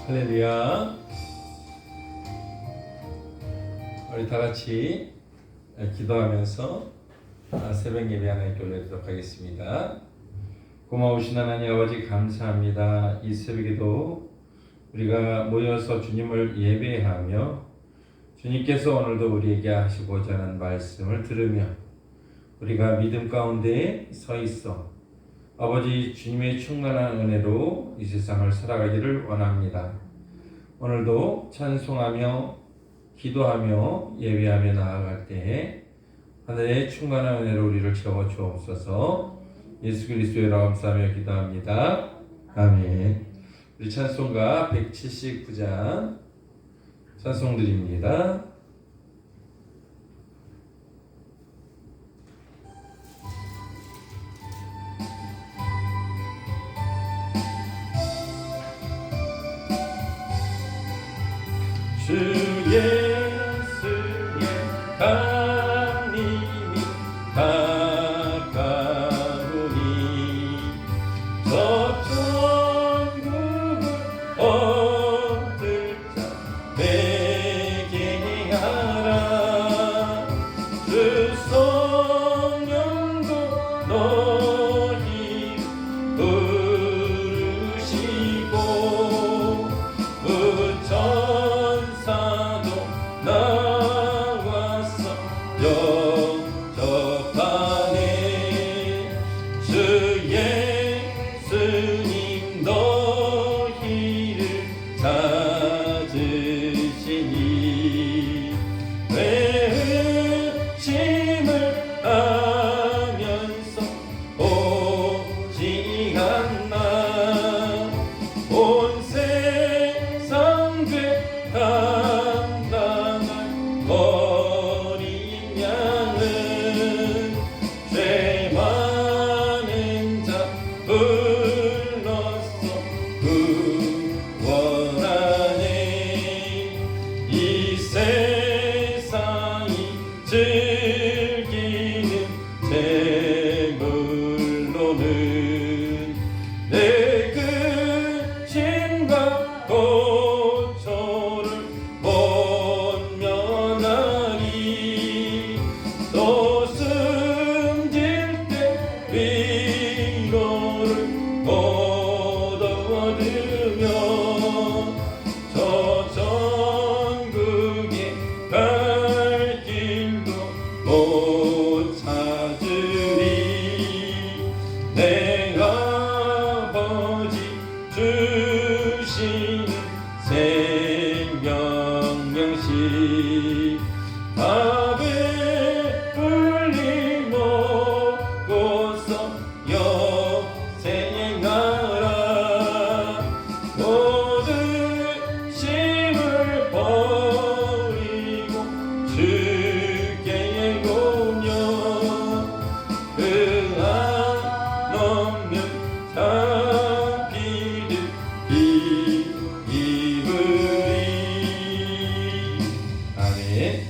할렐루야. 우리 다 같이 기도하면서 새벽 예배 하나님께 올려드리도록 하겠습니다. 고마우신 하나님 아버지 감사합니다. 이 새벽에도 우리가 모여서 주님을 예배하며 주님께서 오늘도 우리에게 하시고자 하는 말씀을 들으며 우리가 믿음 가운데 서 있어 아버지 주님의 충만한 은혜로 이 세상을 살아가기를 원합니다. 오늘도 찬송하며 기도하며 예배하며 나아갈 때에 하늘의 충만한 은혜로 우리를 채워 주옵소서. 예수 그리스도의 이름으로 감사하며 기도합니다. 아멘. 우리 찬송가 179장 찬송 드립니다. 주 예수의 강림이 가까우니 저 천국을 얻을 자 되게 하라. 주 성령도 너희 부르시고 천사도 나와서 영접하네. 주 예수님 너희를 찾으시니 외침을 하면서 오지 않나. 온 세상 당당한 어린 양은 죄 많은 자 불러서 구원하네. 이 세상이 즐기는 재물로는 내 근심과 고초를 못 면하리. 또 숨질 때 위로를 못 얻으며 저 천국에 갈 길도 못 찾으리. 내 아버지 주시는 생명령시 밥에 불리 먹고서 여생하라. 모든 짐을 버리고 주께 오며 그 안 없는 자비를 아멘.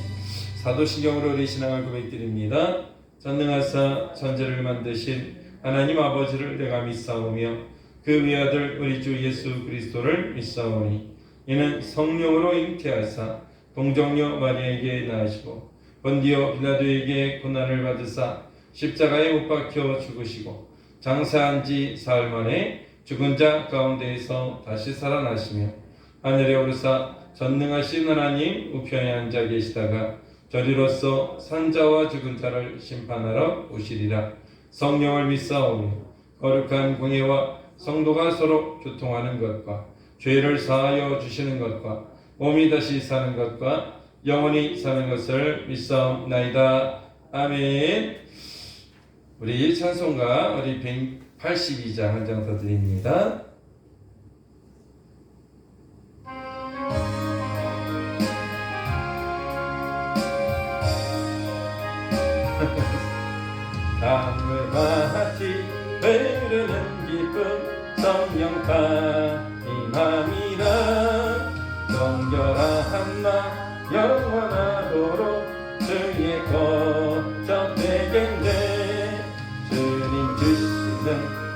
사도신경으로 우리 신앙을 고백드립니다. 전능하사 천지를 만드신 하나님 아버지를 내가 믿사오며 그 외아들 우리 주 예수 그리스도를 믿사오니 이는 성령으로 잉태하사 동정녀 마리아에게 낳으시고 본디오 빌라도에게 고난을 받으사 십자가에 못 박혀 죽으시고 장사한 지 사흘 만에 죽은 자 가운데에서 다시 살아나시며 하늘에 오르사 전능하신 하나님 우편에 앉아 계시다가 저리로서 산자와 죽은 자를 심판하러 오시리라. 성령을 믿사오며 거룩한 공예와 성도가 서로 교통하는 것과 죄를 사하여 주시는 것과 몸이 다시 사는 것과 영원히 사는 것을 믿사옵나이다. 아멘. 우리 찬송가 우리 182장 한 장 더 드립니다. 강물같이 흐르는 기쁨 성령 강림함이라. 정결한 나 영원하도록 주의 거처 되겠네. 주님 주시는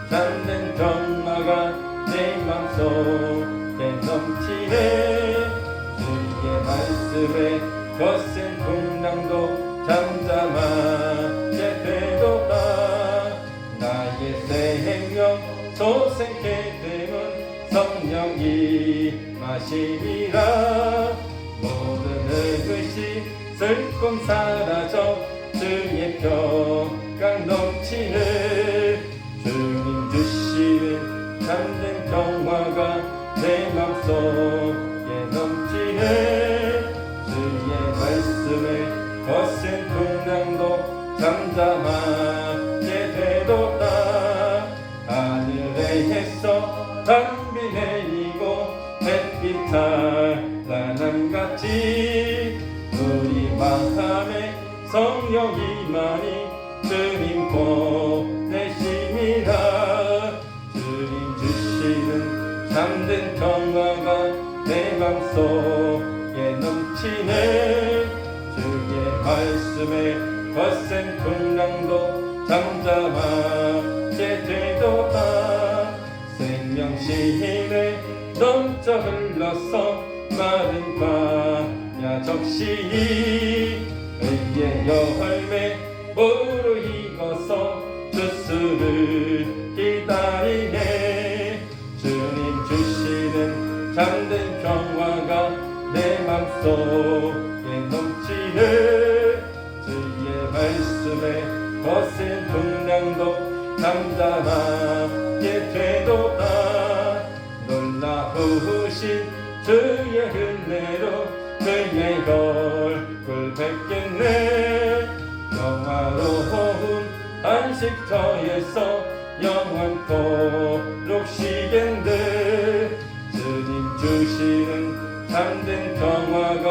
찾는 평화가 내 맘속에 넘치네 주의 말씀에 거센 풍랑도 잠잠하게 되도다 나의 생명 소생케 되는 성령이 마시리라 모든 의식 슬픔 사라져 주의 평강 넘치네 주님 주시는 참된 평화가 내 맘속에 넘치네 주의 말씀에 거센 풍랑도 잠잠하게 되도다 하늘에서 단비 내리고 햇빛 찬란함같이 우리 마음에 성령이만이 주님 보내심이라 주님 주시는 참된 평화가 내 맘속에 넘치네 주의 말씀에 거센 풍랑도 잠잠하게 되도다 생명시에 넘쳐 흘러서 마른 바야 적시니 의의 열매 무르익어서 주스를 기다리네 주님 주시는 참된 평화가 내 맘속에 넘치네 주의 말씀에 거센 풍랑도 잠잠하게 되도다 놀라우신 주의 은혜로 그의 얼굴 뵙겠네 영화로운 안식처에서 영원토록 쉬겠네 주님 주시는 참된 평화가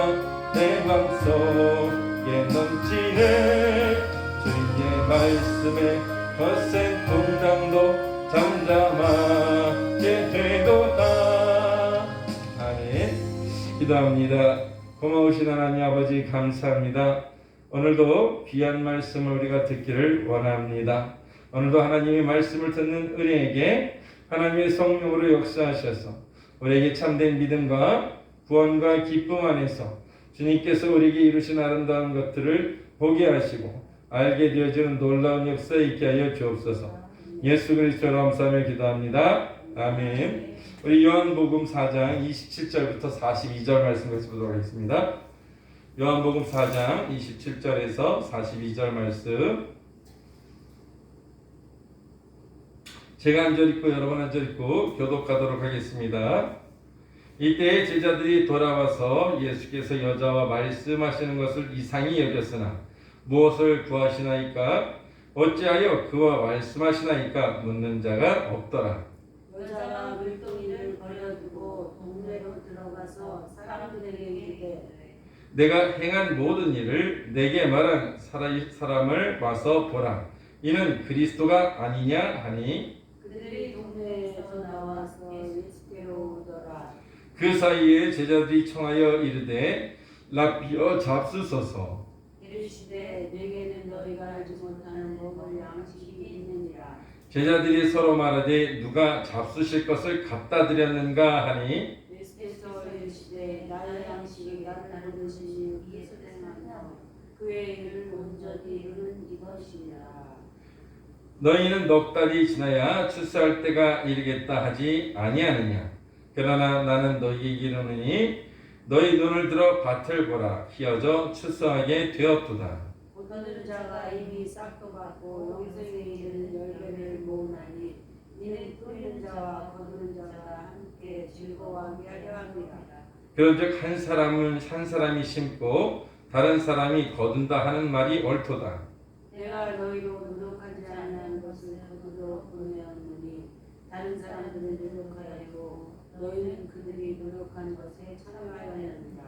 내 맘속에 넘치네 주의 말씀에 거센 풍랑도 잠잠하게 되도다 아멘 기도합니다. 고마우신 하나님 아버지 감사합니다. 오늘도 귀한 말씀을 우리가 듣기를 원합니다. 오늘도 하나님의 말씀을 듣는 우리에게 하나님의 성령으로 역사하셔서 우리에게 참된 믿음과 구원과 기쁨 안에서 주님께서 우리에게 이루신 아름다운 것들을 보게 하시고 알게 되어지는 놀라운 역사 있게 하여 주옵소서. 예수 그리스도로 감사하며 기도합니다. 아멘. 우리 요한복음 4장 27절부터 42절 말씀 읽어보도록 하겠습니다. 요한복음 4장 27절에서 42절 말씀 제가 한 절 읽고 여러분 한 절 읽고 교독하도록 하겠습니다. 이때 제자들이 돌아와서 예수께서 여자와 말씀하시는 것을 이상히 여겼으나 무엇을 구하시나이까 어찌하여 그와 말씀하시나이까 묻는 자가 없더라. 여자가 물동이를 버려두고 동네로 들어가서 사람들에게 이르되 내가 행한 모든 일을 내게 말한 사람을 와서 보라. 이는 그리스도가 아니냐 하니 그들이 동네에서 나와서 예수께로 오더라. 그 사이에 제자들이 청하여 이르되 라비어 잡수소서. 이르시되 내게는 너희가 알지 못하는 먹을 양식이 있느니라. 제자들이 서로 말하되 누가 잡수실 것을 갖다 드렸는가 하니 예수께서 이르시되 나의 양식이 나를 부르시니 예수께서는 그의 일을 온전히 이루는 이것이니라. 너희는 넉 달이 지나야 출세할 때가 이르겠다 하지 아니하느냐. 그러나 나는 너희에게 이르노니 너희 눈을 들어 밭을 보라. 희어져 출세하게 되었도다. 거두는 자가 이미 싹도 받고 영생에 이르는 열매를 모으나니 이는 뿌리는 자와 거두는 자가 함께 즐거워하게 하려 합니다. 그런즉 한 사람이 심고 다른 사람이 거둔다 하는 말이 옳도다. 내가 너희로 노력하지 않는 것을 그들로 보내었느니 다른 사람들은 노력하였고 너희는 그들이 노력한 것에 참여하였느니라.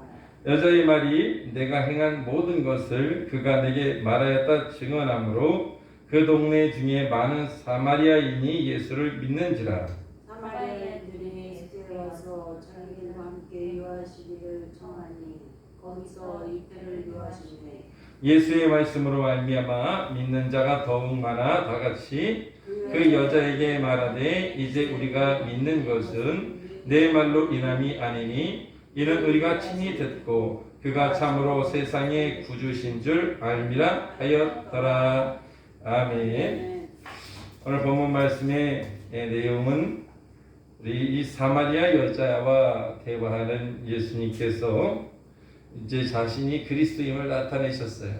여자의 말이 내가 행한 모든 것을 그가 내게 말하였다 증언하므로 그 동네 중에 많은 사마리아인이 예수를 믿는지라. 사마리아인들이 예수께 와서 자기들과 함께 유하시기를 청하니 거기서 이틀을 유하시매 예수의 말씀으로 말미암아 믿는 자가 더욱 많아 다같이 그 여자에게 말하되 이제 우리가 믿는 것은 내 말로 인함이 아니니 이는 우리가 친히 듣고 그가 참으로 세상의 구주신 줄 알미라 하였더라. 아멘. 오늘 본문 말씀의 내용은 우리 이 사마리아 여자와 대화하는 예수님께서 이제 자신이 그리스도임을 나타내셨어요.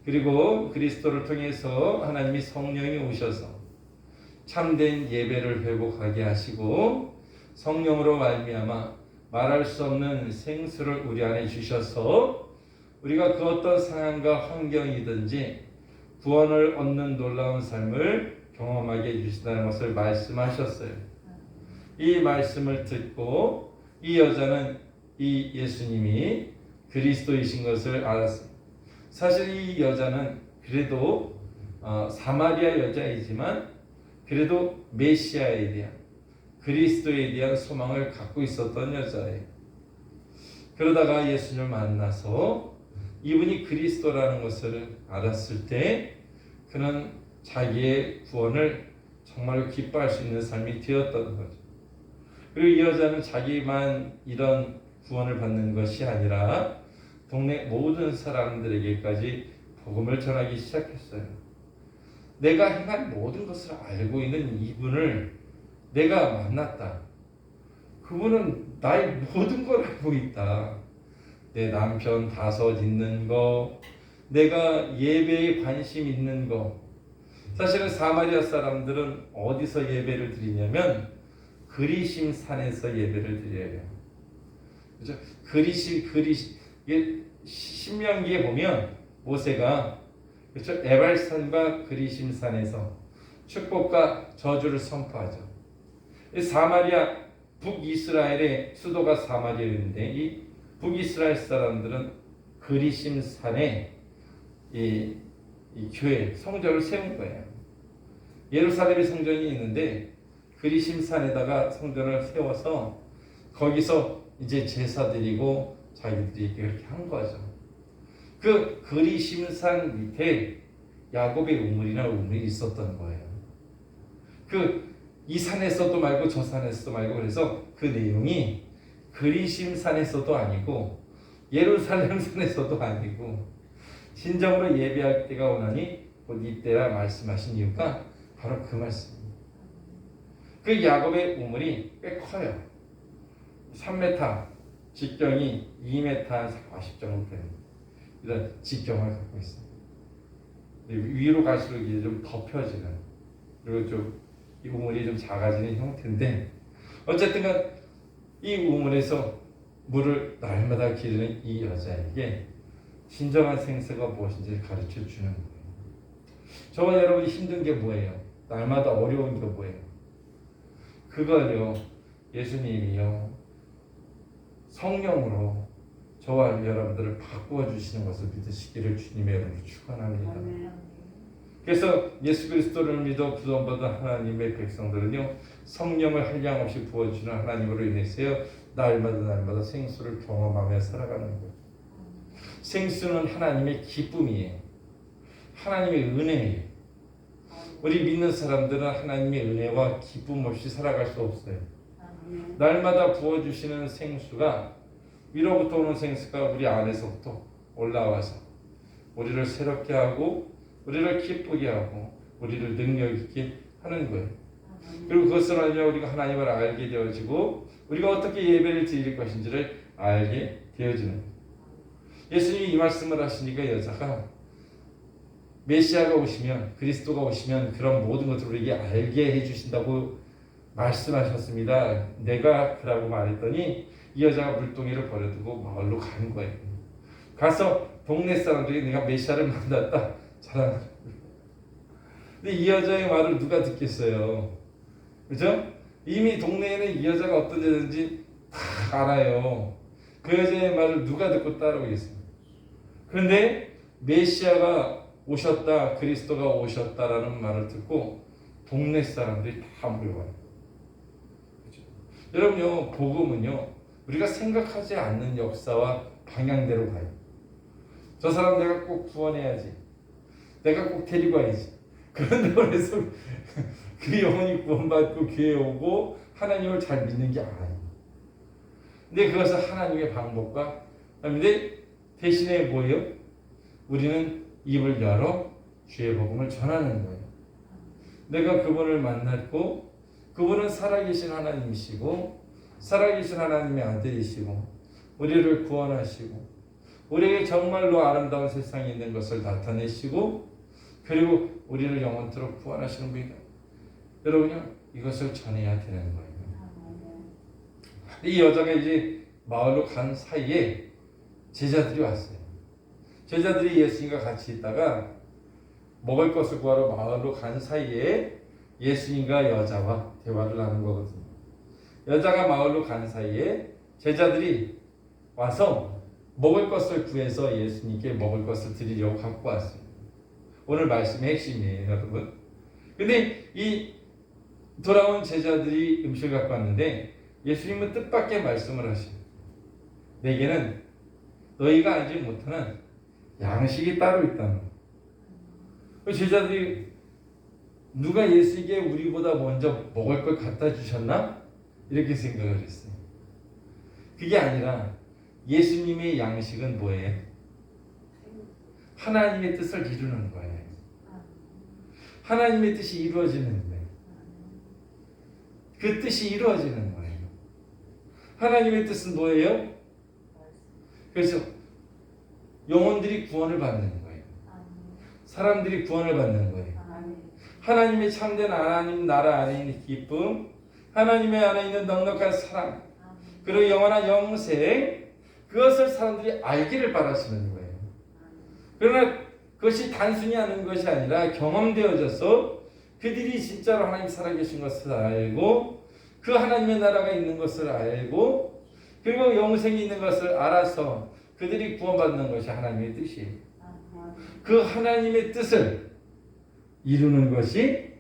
그리고 그리스도를 통해서 하나님이 성령이 오셔서 참된 예배를 회복하게 하시고 성령으로 말미암아 말할 수 없는 생수를 우리 안에 주셔서 우리가 그 어떤 상황과 환경이든지 구원을 얻는 놀라운 삶을 경험하게 해주신다는 것을 말씀하셨어요. 이 말씀을 듣고 이 여자는 이 예수님이 그리스도이신 것을 알았습니다. 사실 이 여자는 그래도 사마리아 여자이지만 그래도 메시아에 대한 그리스도에 대한 소망을 갖고 있었던 여자예요. 그러다가 예수님을 만나서 이분이 그리스도라는 것을 알았을 때 그는 자기의 구원을 정말로 기뻐할 수 있는 삶이 되었던 거죠. 그리고 이 여자는 자기만 이런 구원을 받는 것이 아니라 동네 모든 사람들에게까지 복음을 전하기 시작했어요. 내가 행한 모든 것을 알고 있는 이분을 내가 만났다. 그분은 나의 모든 걸 알고 있다. 내 남편 5 있는 거, 내가 예배에 관심 있는 거. 사실은 사마리아 사람들은 어디서 예배를 드리냐면 그리심 산에서 예배를 드려요. 그렇죠? 이게 신명기에 보면 모세가 그렇죠? 에발산과 그리심 산에서 축복과 저주를 선포하죠. 사마리아 북이스라엘의 수도가 사마리아인데 이 북이스라엘 사람들은 그리심 산에 이 교회 성전을 세운 거예요. 예루살렘에 성전이 있는데 그리심 산에다가 성전을 세워서 거기서 이제 제사 드리고 자기들이 그렇게 한 거죠. 그 그리심 산 밑에 야곱의 우물이 있었던 거예요. 이 산에서도 말고 저 산에서도 말고 그래서 그 내용이 그리심 산에서도 아니고 예루살렘 산에서도 아니고 진정으로 예배할 때가 오나니 곧 이때라 말씀하신 이유가 바로 그 말씀입니다. 그 야곱의 우물이 꽤 커요. 3m, 직경이 2m 40 정도 되는 이런 직경을 갖고 있습니다. 위로 갈수록 이제 좀 덮여지는 그리고 좀 이 우물이 좀 작아지는 형태인데 어쨌든 이 우물에서 물을 날마다 기르는 이 여자에게 진정한 생사가 무엇인지 가르쳐 주는 거예요. 저와 여러분이 힘든 게 뭐예요? 날마다 어려운 게 뭐예요? 그걸요 예수님이요 성령으로 저와 여러분들을 바꾸어 주시는 것을 믿으시기를 주님의 이름으로 축원합니다. 그래서 예수 그리스도를 믿어 구원받은 하나님의 백성들은요 성령을 한량없이 부어주는 하나님으로 인해서요 날마다 생수를 경험하며 살아가는 거예요. 생수는 하나님의 기쁨이에요. 하나님의 은혜예요. 우리 믿는 사람들은 하나님의 은혜와 기쁨 없이 살아갈 수 없어요. 날마다 부어주시는 생수가 위로부터 오는 생수가 우리 안에서부터 올라와서 우리를 새롭게 하고 우리를 기쁘게 하고 우리를 능력 있게 하는 거예요. 그리고 그것을 알며 우리가 하나님을 알게 되어지고 우리가 어떻게 예배를 드릴 것인지를 알게 되어지는 거예요. 예수님이 이 말씀을 하시니까 여자가 메시아가 오시면 그리스도가 오시면 그런 모든 것을 우리에게 알게 해주신다고 말씀하셨습니다. 내가 그라고 말했더니 이 여자가 물동이를 버려두고 마을로 가는 거예요. 가서 동네 사람들이 내가 메시아를 만났다 자랑하는 거예요. 근데 이 여자의 말을 누가 듣겠어요? 그죠? 이미 동네에는 이 여자가 어떤 여자인지 다 알아요. 그 여자의 말을 누가 듣고 따라오겠어요? 그런데 메시아가 오셨다, 그리스도가 오셨다라는 말을 듣고 동네 사람들이 다 몰려와요. 그렇죠? 여러분요, 복음은요, 우리가 생각하지 않는 역사와 방향대로 가요. 저 사람 내가 꼭 구원해야지. 내가 꼭 데리고 와야지. 그런다고 해서 그 영혼이 구원받고 교회에 오고 하나님을 잘 믿는 게 아니에요. 근데 그것은 하나님의 방법과 근데 대신에 뭐예요? 우리는 입을 열어 주의 복음을 전하는 거예요. 내가 그분을 만났고 그분은 살아계신 하나님이시고 살아계신 하나님의 아들이시고 우리를 구원하시고 우리에게 정말로 아름다운 세상에 있는 것을 나타내시고 그리고 우리를 영원토록 구원하시는 분이다. 여러분요, 이것을 전해야 되는 거예요. 이 여자가 이제 마을로 간 사이에 제자들이 왔어요. 제자들이 예수님과 같이 있다가 먹을 것을 구하러 마을로 간 사이에 예수님과 여자와 대화를 나눈 거거든요. 여자가 마을로 간 사이에 제자들이 와서 먹을 것을 구해서 예수님께 먹을 것을 드리려고 갖고 왔어요. 오늘 말씀의 핵심이에요, 여러분. 근데 이 돌아온 제자들이 음식을 갖고 왔는데 예수님은 뜻밖의 말씀을 하십니다. 내게는 너희가 알지 못하는 양식이 따로 있다는 거예요. 제자들이 누가 예수에게 우리보다 먼저 먹을 걸 갖다 주셨나? 이렇게 생각을 했어요. 그게 아니라 예수님의 양식은 뭐예요? 하나님의 뜻을 이루는 거예요. 하나님의 뜻이 이루어지는 거예요. 그 뜻이 이루어지는 거예요. 하나님의 뜻은 뭐예요? 그래서 영혼들이 구원을 받는 거예요. 사람들이 구원을 받는 거예요. 하나님의 참된 하나님 나라 안에 있는 기쁨, 하나님의 안에 있는 넉넉한 사랑, 그리고 영원한 영생, 그것을 사람들이 알기를 바라시는 거예요. 그러나 그것이 단순히 아는 것이 아니라 경험되어져서 그들이 진짜로 하나님 살아계신 것을 알고 그 하나님의 나라가 있는 것을 알고 그리고 영생이 있는 것을 알아서 그들이 구원받는 것이 하나님의 뜻이에요. 그 하나님의 뜻을 이루는 것이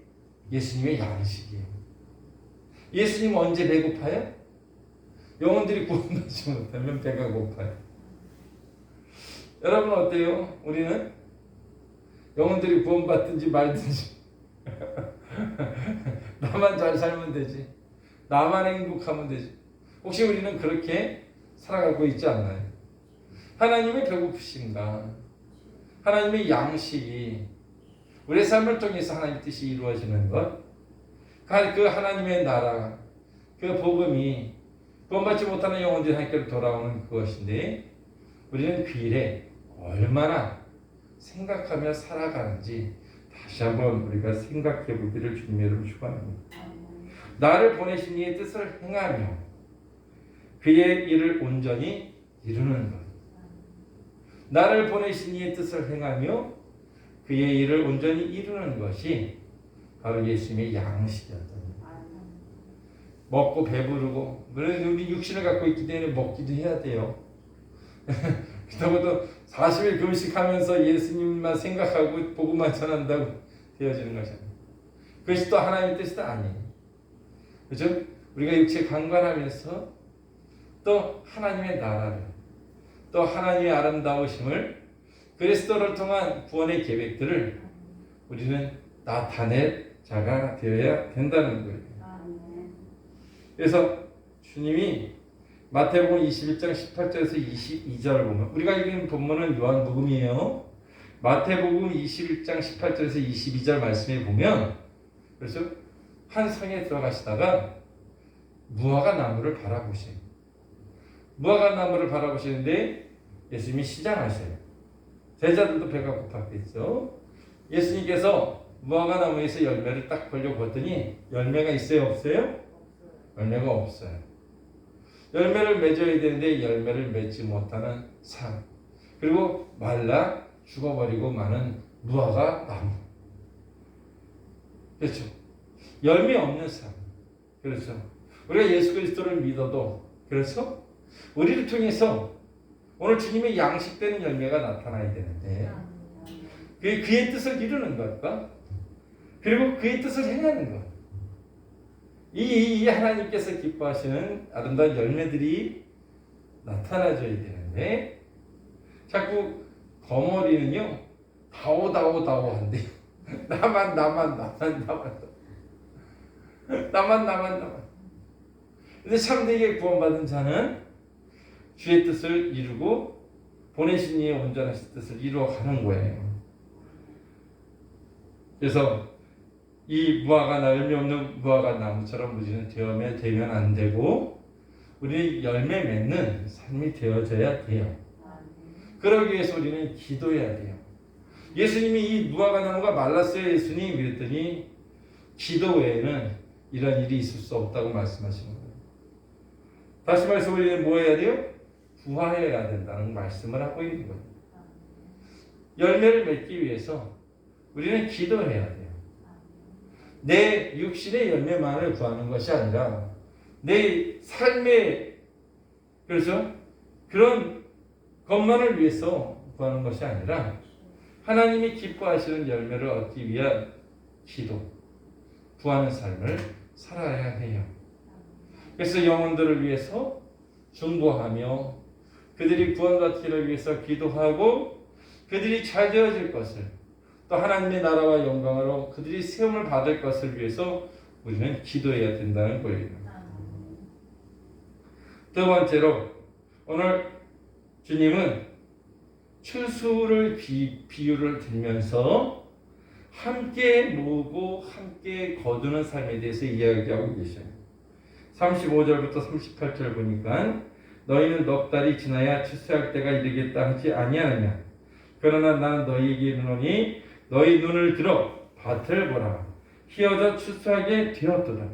예수님의 양식이에요. 예수님 언제 배고파요? 영혼들이 구원받지 못하면 배가 고파요. 여러분 어때요? 우리는 영혼들이 구원받든지 말든지 나만 잘 살면 되지. 나만 행복하면 되지. 혹시 우리는 그렇게 살아가고 있지 않나요? 하나님의 배고프신가? 하나님의 양식이 우리의 삶을 통해서 하나님의 뜻이 이루어지는 것, 그 하나님의 나라, 그 복음이 구원받지 못하는 영혼들이 하나님께로 돌아오는 그것인데 우리는 그 일에 얼마나 생각하며 살아가는지 다시 한번 우리가 생각해 보기를 주님의 이름으로 축원합니다. 나를 보내신 이의 뜻을 행하며 그의 일을 온전히 이루는 것. 나를 보내신 이의 뜻을 행하며 그의 일을 온전히 이루는 것이 바로 예수님의 양식이었던 거예요. 먹고 배부르고, 그래서 우리 육신을 갖고 있기 때문에 먹기도 해야 돼요. 그렇다고 40일 금식하면서 예수님만 생각하고 복음만 전한다고 되어지는 것이잖아요. 그것이 또 하나님의 뜻도 아니에요. 그렇죠? 우리가 육체 강관하면서 또 하나님의 나라를, 또 하나님의 아름다우심을, 그리스도를 통한 구원의 계획들을 우리는 나타낼 자가 되어야 된다는 거예요. 그래서 주님이 마태복음 21장 18절에서 22절을 보면, 우리가 읽은 본문은 요한복음이에요. 마태복음 21장 18절에서 22절 말씀에 보면, 그래서 한 성에 들어가시다가 무화과 나무를 바라보세요. 무화과 나무를 바라보시는데 예수님이 시장하셔요. 제자들도 배가 고팠겠죠. 예수님께서 무화과 나무에서 열매를 딱 벌려 보더니 열매가 있어요, 없어요? 열매가 없어요. 열매를 맺어야 되는데 열매를 맺지 못하는 삶, 그리고 말라 죽어버리고 마는 무화과 나무. 그렇죠? 열매 없는 삶. 그렇죠? 우리가 예수 그리스도를 믿어도, 그렇죠? 우리를 통해서 오늘 주님의 양식되는 열매가 나타나야 되는데 그의 뜻을 이루는 것과 그리고 그의 뜻을 행하는 것, 이 하나님께서 기뻐하시는 아름다운 열매들이 나타나줘야 되는데 자꾸 거머리는요 다오한대요. 나만 근데 참되게 구원받은 자는 주의 뜻을 이루고 보내신 이의 온전하신 뜻을 이루어가는 거예요. 그래서 이 무화과 열매 없는 무화과 나무처럼 우리는 되면 안 되고 우리는 열매 맺는 삶이 되어져야 돼요. 그러기 위해서 우리는 기도해야 돼요. 예수님이 이 무화과 나무가 말랐어요. 예수님 그랬더니 기도 외에는 이런 일이 있을 수 없다고 말씀하시는 거예요. 다시 말해서 우리는 뭐 해야 돼요? 부화해야 된다는 말씀을 하고 있는 거예요. 열매를 맺기 위해서 우리는 기도해야 돼요. 내 육신의 열매만을 구하는 것이 아니라 내 삶의 그렇죠? 그런 것만을 위해서 구하는 것이 아니라 하나님이 기뻐하시는 열매를 얻기 위한 기도, 구하는 삶을 살아야 해요. 그래서 영혼들을 위해서 중보하며 그들이 구원받기를 위해서 기도하고 그들이 잘 되어질 것을 또 하나님의 나라와 영광으로 그들이 세움을 받을 것을 위해서 우리는 기도해야 된다는 거예요. 두 번째로 오늘 주님은 추수를 비유를 들면서 함께 모으고 함께 거두는 삶에 대해서 이야기하고 계셔요. 35절부터 38절 보니까 너희는 넉 달이 지나야 추수할 때가 이르겠다 하지 아니하느냐. 그러나 나는 너희에게 이르노니 너희 눈을 들어 밭을 보라. 희어져 추수하게 되었도다.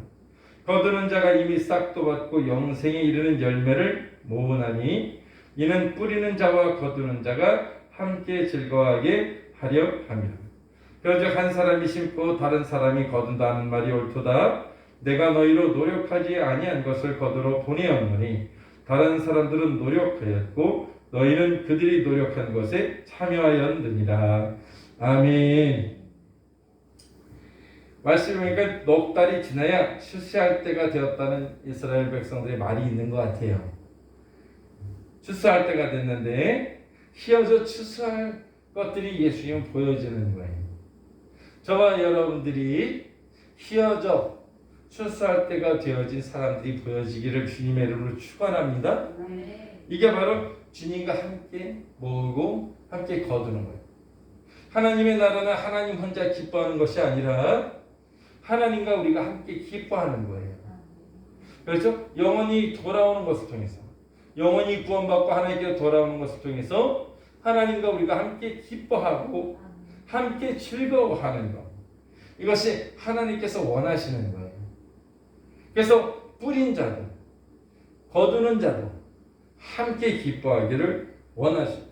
거두는 자가 이미 싹도 받고 영생에 이르는 열매를 모으나니 이는 뿌리는 자와 거두는 자가 함께 즐거워하게 하려 함이라. 그런즉 한 사람이 심고 다른 사람이 거둔다는 말이 옳도다. 내가 너희로 노력하지 아니한 것을 거두러 보내었노니 다른 사람들은 노력하였고 너희는 그들이 노력한 것에 참여하였느니라. 아멘. 말씀을 보니까 넉 달이 지나야 추수할 때가 되었다는 이스라엘 백성들의 말이 있는 것 같아요. 추수할 때가 됐는데 희어져 추수할 것들이 예수님은 보여지는 거예요. 저와 여러분들이 희어져 추수할 때가 되어진 사람들이 보여지기를 주님의 이름으로 축원합니다. 이게 바로 주님과 함께 모으고 함께 거두는 거예요. 하나님의 나라는 하나님 혼자 기뻐하는 것이 아니라 하나님과 우리가 함께 기뻐하는 거예요. 그렇죠? 영원히 돌아오는 것을 통해서 영원히 구원받고 하나님께 돌아오는 것을 통해서 하나님과 우리가 함께 기뻐하고 함께 즐거워하는 것. 이것이 하나님께서 원하시는 거예요. 그래서 뿌린 자도 거두는 자도 함께 기뻐하기를 원하십니다.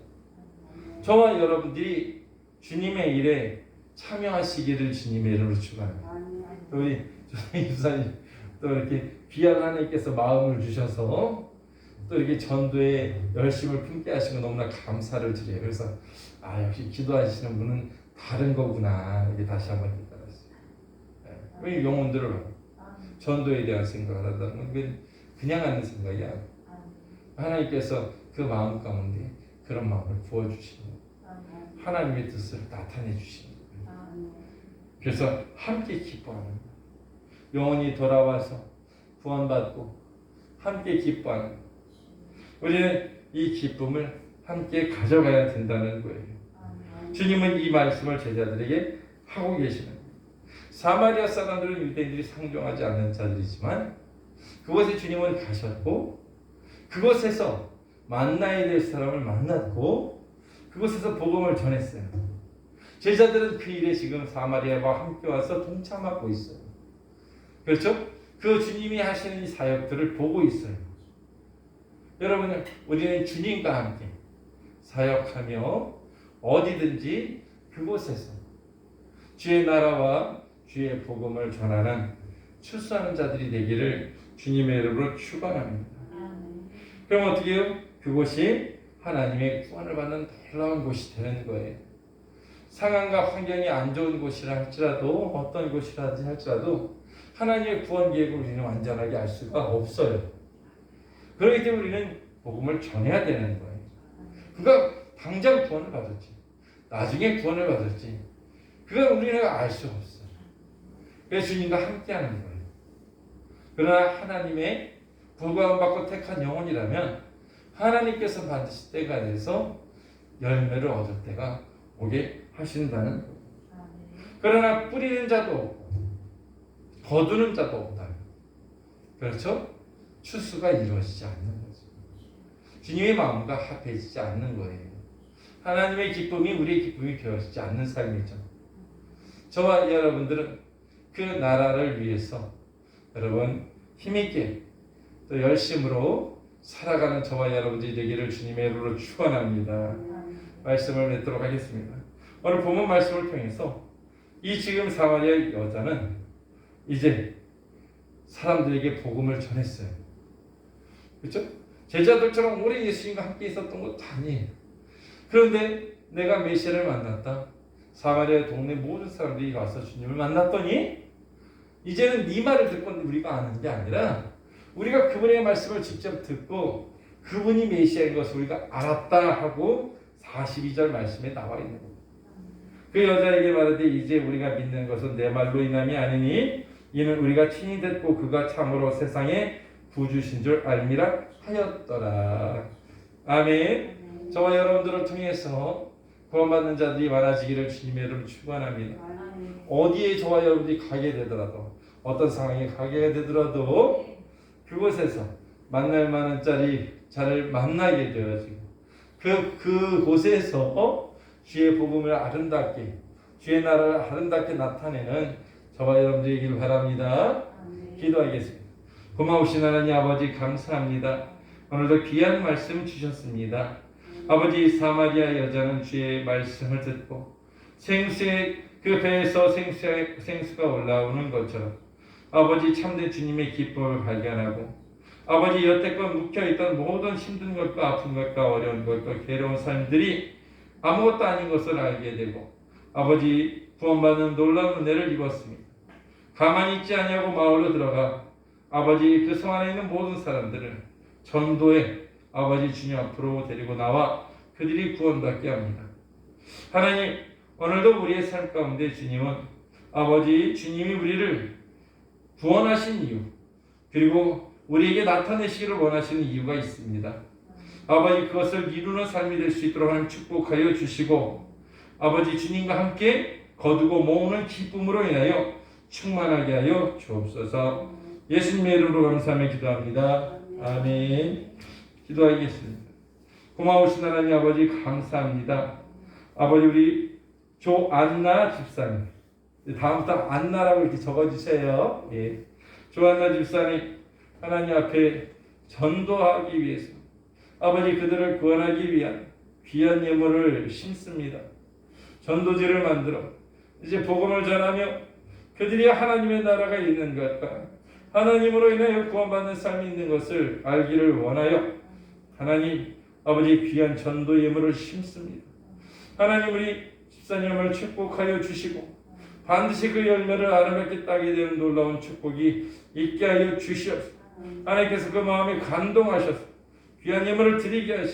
저와 여러분들이 주님의 일에 참여하시기를 주님의 이름으로 축원합니다. 또 우리 유사님 또 이렇게 귀한 하나님께서 마음을 주셔서 또 이렇게 전도에 열심을 품게 하시고 너무나 감사를 드려요. 그래서 역시 기도하시는 분은 다른 거구나 이렇게 다시 한번 깨달았어요. 왜 영혼들을 전도에 대한 생각을 한다는 건 그냥 하는 생각이야. 하나님께서 그 마음 가운데 그런 마음을 부어주시는 하나님의 뜻을 나타내 주시는 거예요. 그래서 함께 기뻐하는 거예요. 영혼이 돌아와서 구원받고 함께 기뻐하는 거예요. 우리는 이 기쁨을 함께 가져가야 된다는 거예요. 주님은 이 말씀을 제자들에게 하고 계시는 거예요. 사마리아 사람들은 유대인들이 상종하지 않는 자들이지만 그곳에 주님은 가셨고 그곳에서 만나야 될 사람을 만났고 그곳에서 복음을 전했어요. 제자들은 그 일에 지금 사마리아와 함께 와서 동참하고 있어요. 그렇죠? 그 주님이 하시는 이 사역들을 보고 있어요. 여러분, 우리는 주님과 함께 사역하며 어디든지 그곳에서 주의 나라와 주의 복음을 전하는 출소하는 자들이 되기를 주님의 이름으로 축원합니다. 그럼 어떻게 해요? 그곳이 하나님의 구원을 받는 놀라운 곳이 되는 거예요. 상황과 환경이 안 좋은 곳이라 할지라도 어떤 곳이라든지 할지라도 하나님의 구원 계획을 우리는 완전하게 알 수가 없어요. 그렇기 때문에 우리는 복음을 전해야 되는 거예요. 그가 당장 구원을 받았지, 나중에 구원을 받았지, 그건 우리는 알 수 없어요. 그래서 주님과 함께하는 거예요. 그러나 하나님의 구원받고 택한 영혼이라면 하나님께서 반드시 때가 돼서 열매를 얻을 때가 오게 하신다는 거예요. 그러나 뿌리는 자도 없고 거두는 자도 없다. 그렇죠? 추수가 이루어지지 않는 거죠. 주님의 마음과 합해지지 않는 거예요. 하나님의 기쁨이 우리의 기쁨이 되어지지 않는 삶이죠. 저와 여러분들은 그 나라를 위해서 여러분 힘있게 또 열심으로 살아가는 저와 여러분들이 되기를 주님의 이름으로 축원합니다. 말씀을 맺도록 하겠습니다. 오늘 본문 말씀을 통해서 이 지금 사마리아 여자는 이제 사람들에게 복음을 전했어요. 그렇죠? 제자들처럼 오래 예수님과 함께 있었던 것도 아니에요. 그런데 내가 메시아를 만났다. 사마리아 동네 모든 사람들이 와서 주님을 만났더니 이제는 네 말을 듣고 우리가 아는 게 아니라 우리가 그분의 말씀을 직접 듣고 그분이 메시아인 것을 우리가 알았다 하고 42절 말씀에 나와 있는 겁니다. 그 여자에게 말하되 이제 우리가 믿는 것은 내 말로 인함이 아니니 이는 우리가 친히 듣고 그가 참으로 세상에 구주신 줄 알미라 하였더라. 아멘. 저와 여러분들을 통해서 구원받는 자들이 많아지기를 주님의 이름으로 축원합니다. 어디에 저와 여러분들이 가게 되더라도 어떤 상황에 가게 되더라도 그곳에서 만날 만한 자를 만나게 되어지고 그곳에서 주의 복음을 아름답게 주의 나라를 아름답게 나타내는 저와 여러분들이길 바랍니다. 기도하겠습니다. 고마우신 하나님 아버지 감사합니다. 오늘도 귀한 말씀 주셨습니다. 아버지 사마리아 여자는 주의 말씀을 듣고 생수의 그 배에서 생수가 올라오는 것처럼 아버지 참된 주님의 기쁨을 발견하고 아버지 여태껏 묵혀있던 모든 힘든 것과 아픈 것과 어려운 것과 괴로운 삶들이 아무것도 아닌 것을 알게 되고 아버지 구원받는 놀라운 은혜를 입었습니다. 가만히 있지 아니하고 마을로 들어가 아버지 그 성 안에 있는 모든 사람들을 전도에 아버지 주님 앞으로 데리고 나와 그들이 구원받게 합니다. 하나님 오늘도 우리의 삶 가운데 주님은 아버지 주님이 우리를 구원하신 이유 그리고 우리에게 나타내시기를 원하시는 이유가 있습니다. 아버지 그것을 이루는 삶이 될 수 있도록 하나님 축복하여 주시고 아버지 주님과 함께 거두고 모으는 기쁨으로 인하여 충만하게 하여 주옵소서. 예수님의 이름으로 감사하며 기도합니다. 아멘. 기도하겠습니다. 고마우신 하나님 아버지 감사합니다. 아버지 우리 조안나 집사님 다음부터 안나라고 이렇게 적어주세요. 예. 조안나 집사님 하나님 앞에 전도하기 위해서 아버지 그들을 구원하기 위한 귀한 예물을 심습니다. 전도지를 만들어 이제 복음을 전하며 그들이 하나님의 나라가 있는 것과 하나님으로 인하여 구원받는 삶이 있는 것을 알기를 원하여 하나님 아버지 귀한 전도 예물을 심습니다. 하나님 우리 집사님을 축복하여 주시고 반드시 그 열매를 아름답게 따게 되는 놀라운 축복이 있게 하여 주시옵소서. 하나님께서 그 마음에 감동하셔서 귀한 예물을 드리게 하시고